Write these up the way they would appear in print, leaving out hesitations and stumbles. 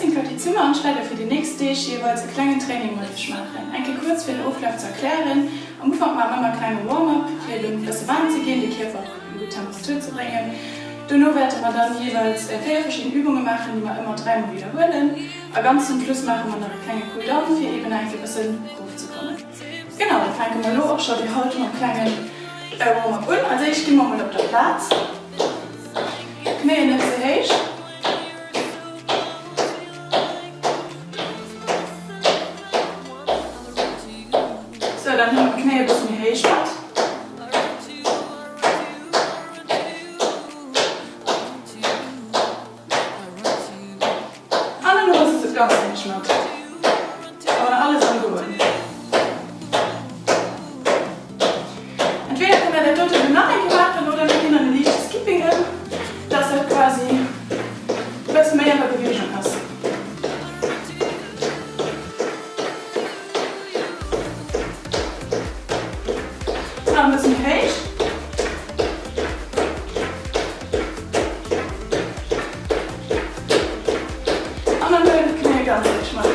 bisschen für die Zimmer anstelle für die nächste jeweils ein kleines Training machen. Ein kurz für den Auflauf zu erklären. Am Anfang machen wir mal ein kleines Warm-up, hier ein bisschen warm zu gehen, die Kiefer in gute Temperatur zu bringen. Danach werden wir dann jeweils 4 verschiedene Übungen machen, die wir immer 3 Mal wiederholen. Ganz zum Schluss machen wir noch eine kleine Cooldown, für eben ein bisschen hochzukommen. Genau, dann fangen wir los, auch schon die Haut noch kleine Warm-up an. Also ich gehe mal auf den Platz. Knie nicht so hoch. So, dann haben wir Knie ein bisschen hoch gemacht. Und dann ist es ganz hoch gemacht. Aber alles angewöhnt. Entweder kann er der tote Dynamik machen oder wir gehen eine leichte Skipping hin, dass er quasi ein bisschen mehr Bewegung hat. So, ein bisschen hoch. Und dann werden die Knie ganz hoch machen.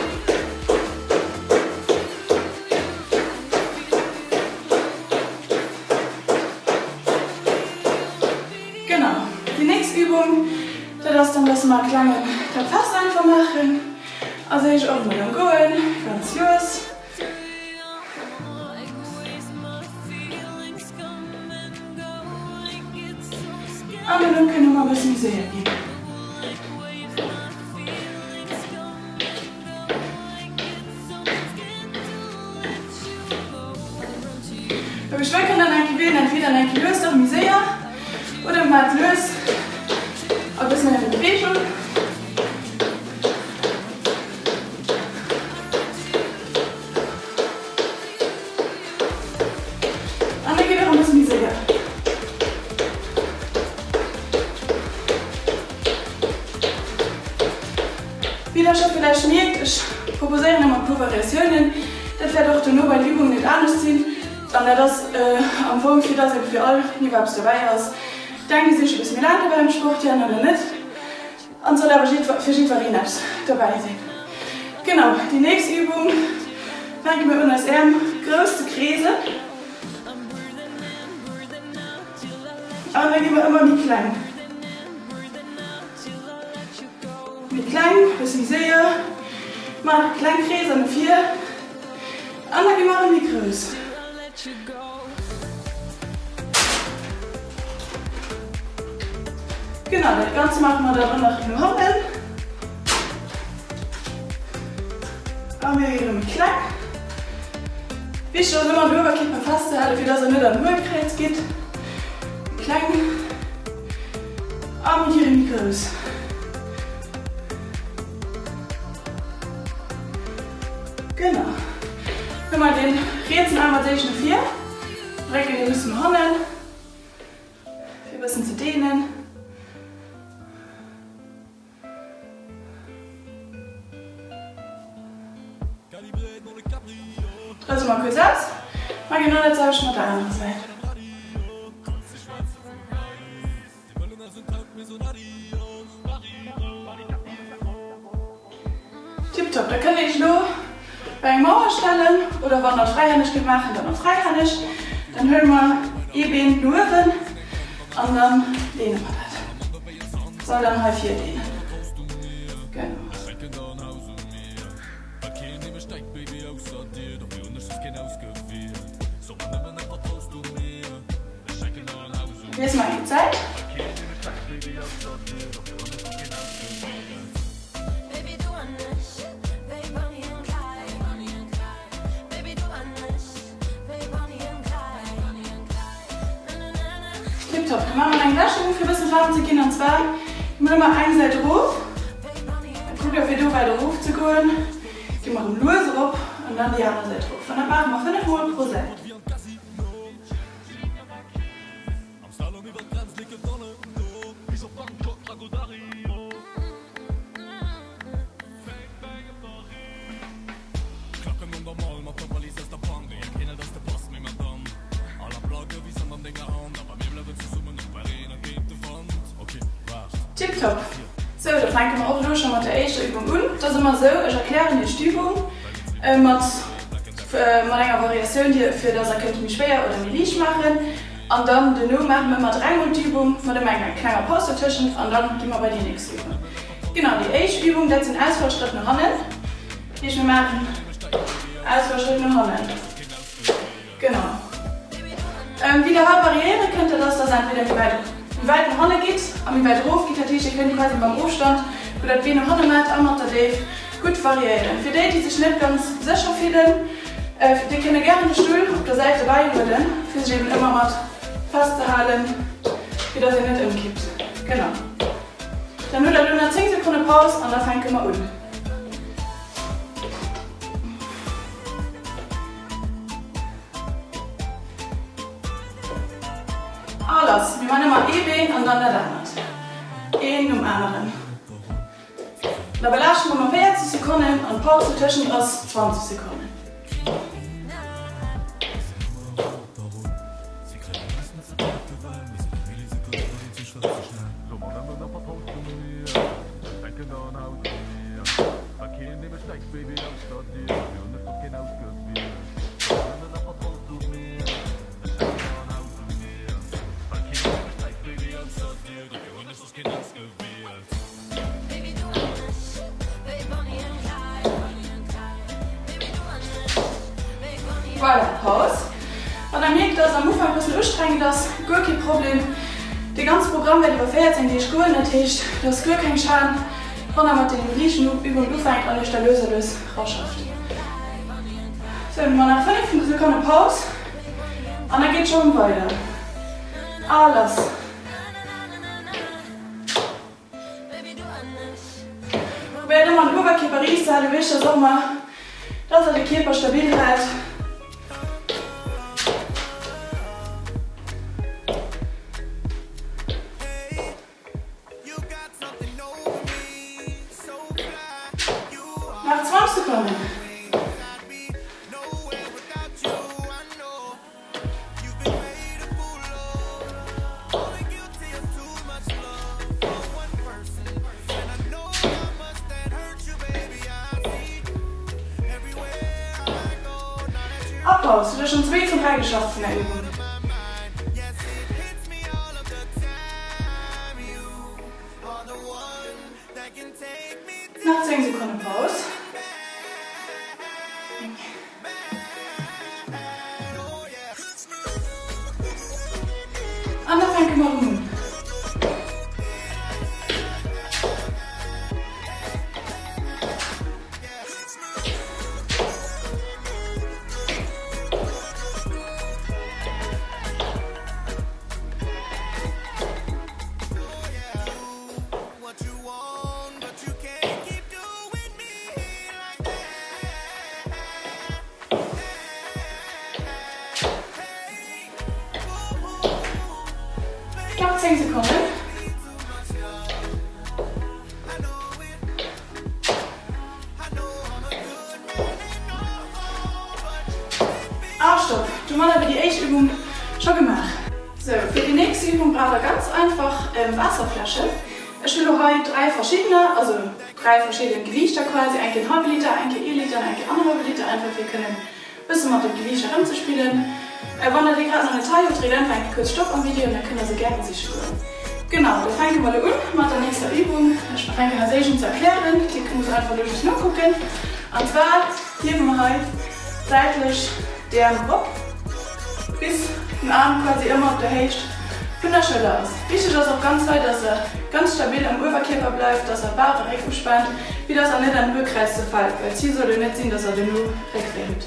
Genau. Die nächste Übung, das dann das mal kleine Fast einfach machen. Also ich auch mal am Gehen, ganz los. Und dann können wir mal ein bisschen sehen. Wir schwenken dann ein Gewinn, entweder ein Gelöst auf Misea oder mal löst ein bisschen in Bewegung. Und dann geht auch ein bisschen Misea. Wie ihr schon vielleicht merkt, ich proposiere immer Variationen. Das wird auch nur bei der Übung nicht anders sein. Dann das am Anfang für das für alle, die was dabei ist. Denken Sie sich ein bisschen leichter beim Sport oder nicht. Und so da verschiedene Varianten dabei sein. Genau, die nächste Übung fangen wir an als größte Krise. Und dann gehen wir immer mit klein. Mit klein, bis ich sehe. Mal klein Krise und 4. Und dann gehen wir in die Größe. Genau, das Ganze machen wir dann noch in den Hoppeln. Und wir gehen mit klein. Wichtig ist immer den Oberkörper fast halten, für das er nicht an den Hohlkreuz geht. Klein. Und hier in die Größe. Genau. Wenn wir den Rätsel einmal sehe ich eine 4. Recken wir ein bisschen Handeln. Ein bisschen zu dehnen. Also mal kurz aus. Mal genau das habe ich mal der anderen Seite. Tipptopp, da kann ich nur bei Mauer stellen oder wenn wir freihändig machen, dann noch freihändig. Dann hören wir eben nur hin und dann dehnen wir das. Soll dann halt 4 dehnen. Genau. Jetzt mal die Zeit. Tipptopp, dann machen wir einen Gleichschwung für ein bisschen warm zu gehen. Und zwar immer eine Seite hoch. Dann guckt ihr, wie du weiter hoch zu gehen. Gehen wir den Lose hoch und dann die andere Seite hoch. Und dann machen wir 5 Mal pro Seite. Tipptopp. So, da fangen wir auch schon mit der ersten Übung an. Das ist immer so, ich erkläre die Übung mit einer Variation, die für das könnt mich schwer oder mir leicht machen. Und dann machen wir mal 3 Mal die Übung mit einem kleinen Pause dazwischen und dann gehen wir bei der nächsten Übung. Genau, die erste Übung, das sind Ausfallschritte nach Hand. Wir machen Ausfallschritte nach Hand. Genau. Wie der Hauptbarriere könnte das entweder wie weit nach Hand geht, und wie weit hoch geht natürlich, ihr könnt quasi beim Aufstand oder wie nach Hand macht, einmal gut variieren. Für die, die sich nicht ganz sicher fühlen, die können gerne den Stuhl auf der Seite beiholen, für sich eben immer mal festzuhalten, wie das ihr nicht umkippt. Genau. Dann nur 10 Sekunden Pause und dann fangen wir an. Alles. Wir machen immer ein und dann der andere. Ein um anderen. Da belassen wir mal 40 Sekunden und Pause zwischen aus 20 Sekunden. Voilà, Pause. Und dann merkt ihr, dass am Anfang ein bisschen anstrengend ist, gar kein Problem. Das ganze Programm wird überfährt, die ist gut, natürlich, das ist gar kein Schaden. Und dann mit den gleichen Übungen anfängt und ich der Löser rausschafft. So, dann machen wir nach 5 Sekunden Pause. Und dann geht es schon weiter. Alles. Probiert immer den Oberkörper reinzuhalten, wichtig ist auch mal, dass der Körper stabil hält. Nach 20 Sekunden. Applaus, du hast schon 2 von 3 geschafft in der Übung. Nach 10 Sekunden Pause. Und dann fangen wir mal an. Noch 10 Sekunden. Stopp. Du hast aber die erste Übung schon gemacht. So, für die nächste Übung braucht ihr ganz einfach Wasserflasche. Ich will heute 3 verschiedene, also 3 verschiedene Gewichte quasi, ein halb Liter, ein Liter und ein 1,5 Liter. Einfach, wir können ein bisschen mit dem Gewicht herumzuspielen. Wenn ihr gerade noch eine Taille dreht, dann fangt kurz Stopp am Video und dann können Sie gerne sich hören. Genau, wir fangen mal an mit der nächsten Übung. Ich fange an zu erklären, die muss einfach durch das Nur gucken. Und zwar heben wir heute seitlich den Kopf bis den Arm quasi immer auf der Hälfte von der Schulter aus. Wichtig ist auch ganz weit, dass er ganz stabil am Oberkörper bleibt, dass er Bauch recht entspannt, wie das auch nicht an den Rückkreis zu fallen, weil Ziel sollte nicht sehen, dass er den nur wegfällt.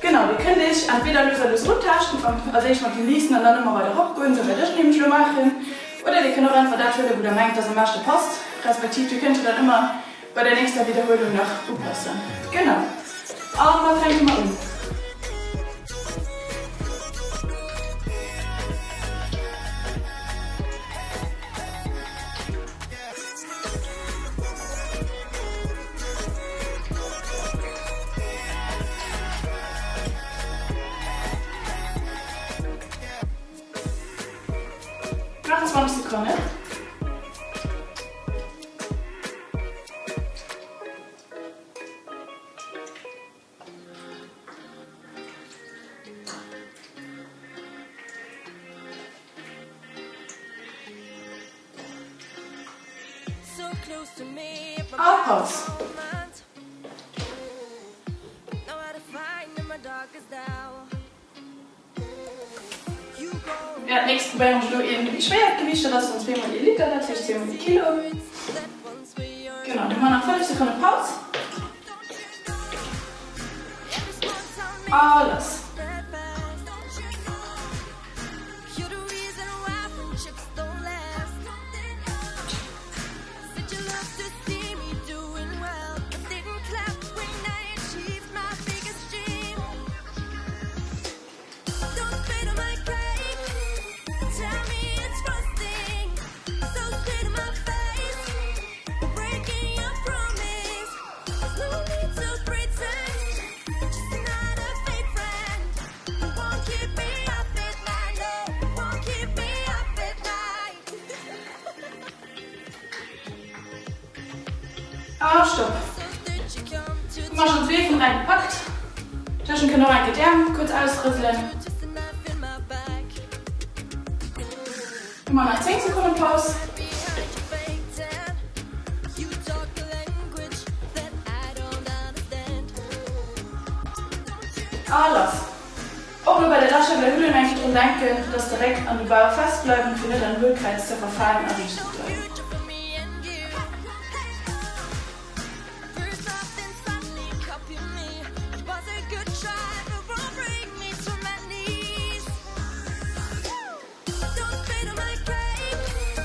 Genau, die könnte ich entweder das runtertaschen, also ich mal den nächsten und dann immer weiter hochgehen, so werde ich nämlich schon machen. Oder die können auch einfach da Stelle, wo der meint, dass er möchte, passt. Respektive, die könnt ihr dann immer bei der nächsten Wiederholung noch anpassen. Genau. Aber mal fangen wir mal an. Noch 20 Sekunden. Pause. Ja, nächstes probieren wir irgendwie Schwergewichte, das sind 2 mal die Liter, das ist 10 mal die Kilo. Genau, dann machen wir nach 5 Sekunden Pause. Alles. Stopp. Du machst schon 2 von reingepackt. Taschen können noch reingedärmen, kurz ausrüsseln. Immer nach 10 Sekunden Pause. Alles. Auch nur bei der Lasche der Hülle eigentlich darum denken, dass direkt an den Bauch fest bleiben, für nicht an den Hohlkreis zu verfallen, an nicht zu bleiben.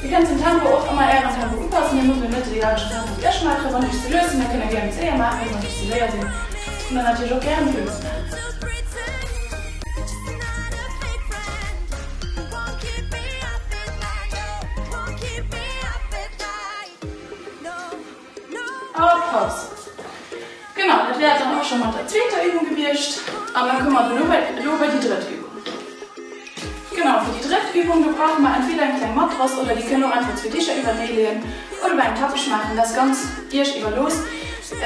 Ihr könnt den Tempo auch immer eher am Tempo anpassen, ihr müsst mit Mitte die ganze Tempo erst machen, wenn ich sie lösen, dann könnt ihr gerne sehr machen, wenn ich sie leer sehen. Und dann natürlich auch gerne lösen. Pause. Genau, das wäre dann auch schon mal der 2. Übung gewesen, aber dann kommen wir nur bei die 3. Übung. Genau, für die 3. Übung brauchen wir entweder einen kleinen Matras oder die können auch einfach 2 Tische übernehmen oder beim Tappich machen, das ganz erst über los.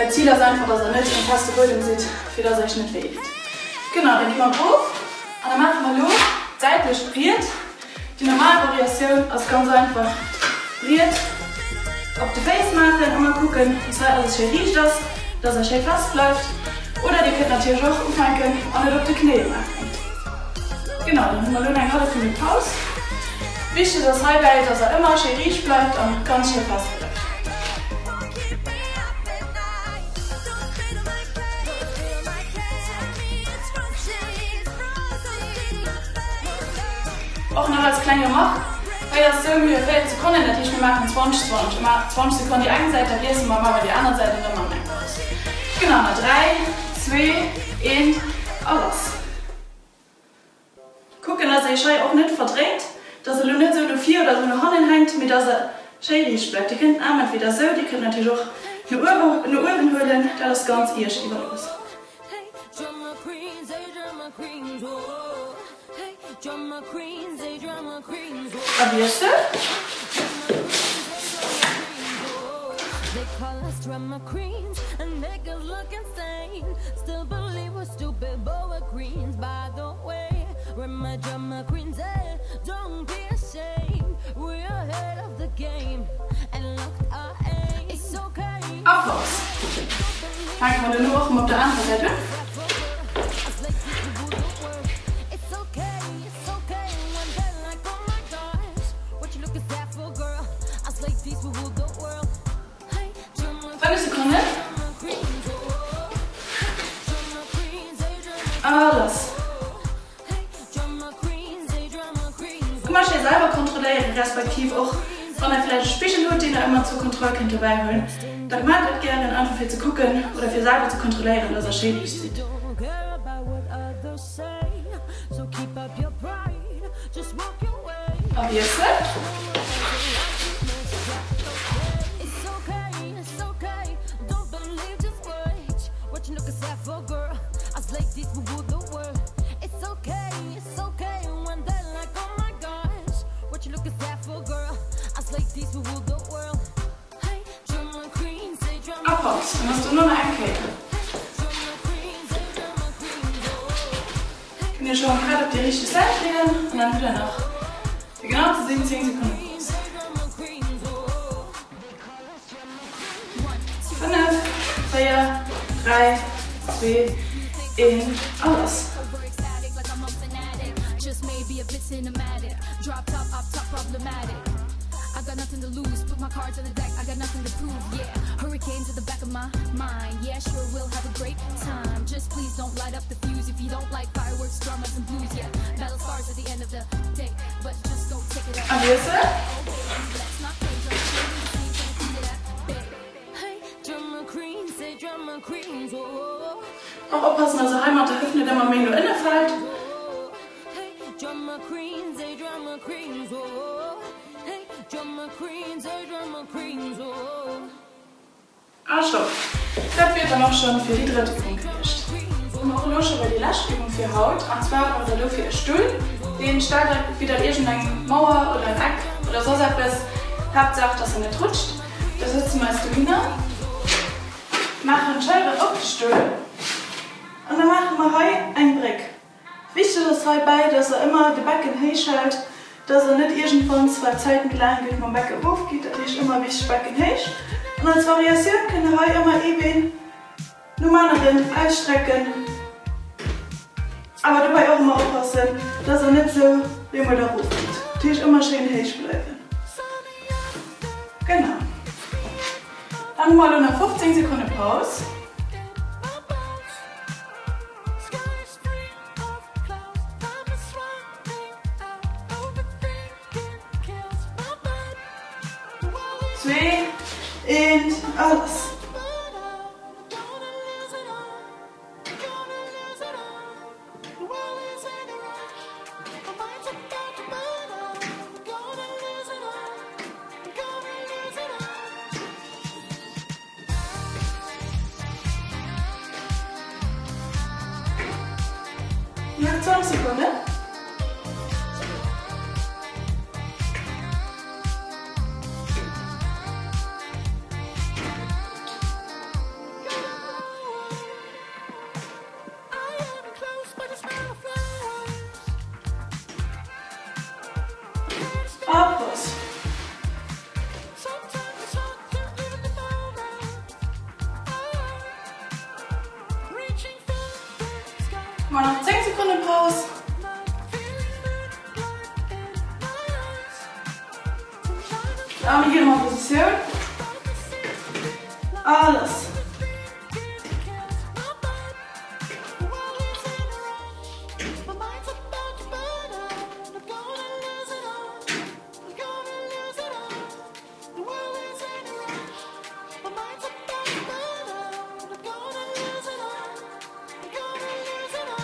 Ziel ist einfach, dass ihr nicht in feste Bildung seht, für das euch nicht weht. Genau, dann gehen wir drauf und dann machen wir los, seitlich friert. Die normale Variation ist ganz einfach friert. Auf die Face machen, immer gucken, dass es schön riecht, dass er schön fast bleibt. Oder ihr könnt natürlich auch aufhängen und nicht auf die Knie machen. Genau, dann haben wir nur eine halbe Minute Pause. Wichtig ist das Highlight, dass er immer schön riecht bleibt und ganz schön fast bleibt. Auch noch als kleiner Mach, weil das so mir fällt Sekunden, natürlich wir machen 20, immer 20 Sekunden die eine Seite, hier ist mal die andere Seite und dann machen wir aus. Genau, noch 3, 2, 1, alles. Gucken, dass ihr Schei auch nicht verdreht, dass er nicht so viel oder so eine Hand hängt, mit dass er schön riecht bleibt. Die können auch entweder so, die können natürlich auch eine Uhren holen, da das ganz erst über los. Aber jetzt? Drama queens and make us look insane. Still believe we're stupid, but we're queens. By the way, we're my drama queens. Hey, don't be ashamed. We're ahead of the game and locked our aim. It's okay. Applaus. Fangen wir nur noch auf der anderen Seite. Alles. Du musst dir selber kontrollieren, respektive auch, wenn er vielleicht einen Spiegel hat, den er immer zur Kontrolle dabei holen. Dann mag er gerne einfach viel zu gucken oder für selber zu kontrollieren, dass er schädlich sieht. Aber jetzt? Applaus, dann hast du nur noch einen Kälte. Ich kann dir schon gerade auf die richtige Seite drehen und dann wieder noch genau zu 10 Sekunden. 3, 2, 1, alles. I got nothing to lose, put my cards on the deck, I got nothing to prove, yeah. Hurricane to the back of my mind, yeah, sure we'll have a great time. Just please don't light up the fuse if you don't like fireworks, dramas and blues, yeah. Battle scars at the end of the day, but just go take it out. Let's not play hey, drama queen, say drama queens, oh. Auch aufpassen, also Heimat, da öffnet immer mehr nur innefällt. Hey, drama queens, say drama queens, oh. Hey, drama queens, hey, drama queens, oh. Ah, stopp. Das wird dann auch schon für die dritte Übung gemischt. Und auch los über die Lastübung für Haut. Und zwar haben wir dafür einen Stuhl, den startet wieder irgendeine Mauer oder ein Eck oder so etwas. Hauptsache, dass er nicht rutscht. Da sitzen wir als Domina. Machen einen Scheibe auf den Stuhl. Und dann machen wir hier einen Brick. Wichtig ist dabei, dass er immer die Backen hinschaltet, dass er nicht irgendwann 2 Zeiten lang geht, man Backen hochgeht, das ist immer wichtig, Backen hinsch. Und als Variation können wir immer eben normalen ausstrecken. Aber dabei auch immer aufpassen, dass er nicht so wie man da hochgeht. Die ist immer schön hinsch bleiben. Genau. Dann mal noch 15 Sekunden Pause. Und alles. Noch 20 Sekunden. Abschluss. Mal noch 10 Sekunden Pause. Arme gehen nochmal Position. Alles.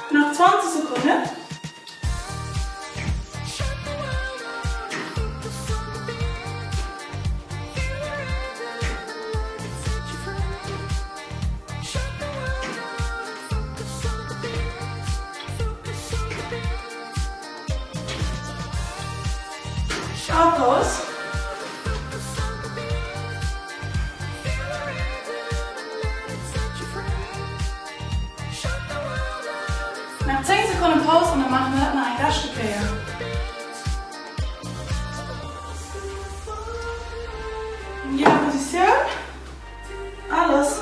Noch 20 Sekunden. Pause. Nach 10 Sekunden Pause und dann machen wir noch ein Gaststück hier. In jeder Position. Alles.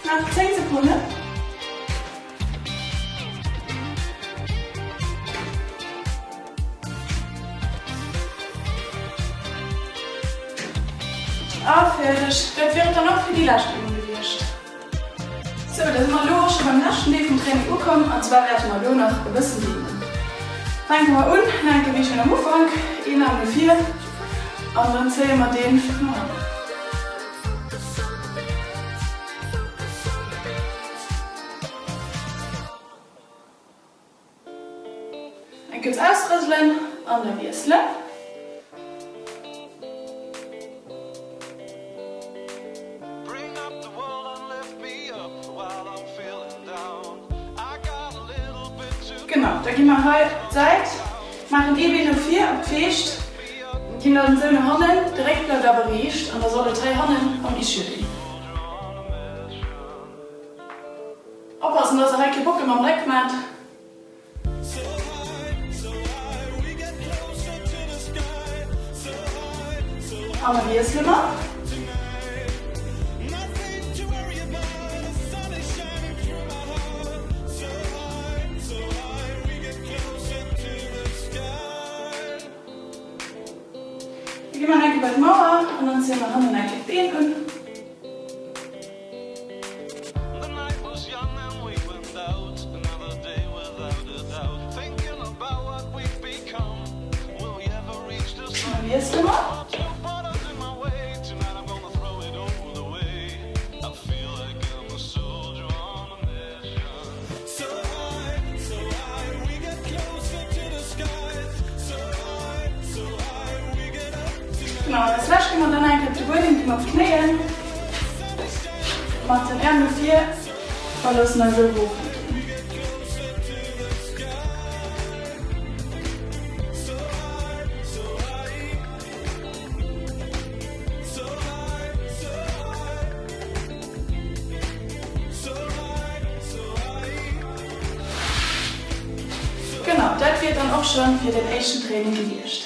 Nach 10 Sekunden. Fertig. Das wäre dann auch für die Lastübung gewesen. So, dann sind wir los beim letzten Teil vom Training angekommen. Und zwar werden wir nur noch ein bisschen liegen. Fangen wir an, dann gebe ich schon am Anfang. 1,4. Und dann zählen wir den. Dann kurz ausrüsseln und dann wieseln. Genau, da gehen wir heute Zeit, machen eben nur 4 abgefischt, gehen dann so eine Hand, direkt bleibt aber riecht und da soll 3 Handen und ich Jury. Aufpassen, dass er keine Bock immer am Dreck macht. Aber wie ist immer? Gehen wir eigentlich bei der Mauer und dann ziehen wir Handen eigentlich den an. Und wie ist immer? Genau, das Fleisch kann man dann eigentlich die Brühe auf Knien. Macht den Ärmel 4 und lassen dann so hoch. Genau, das wird dann auch schon für den ersten Training gewischt.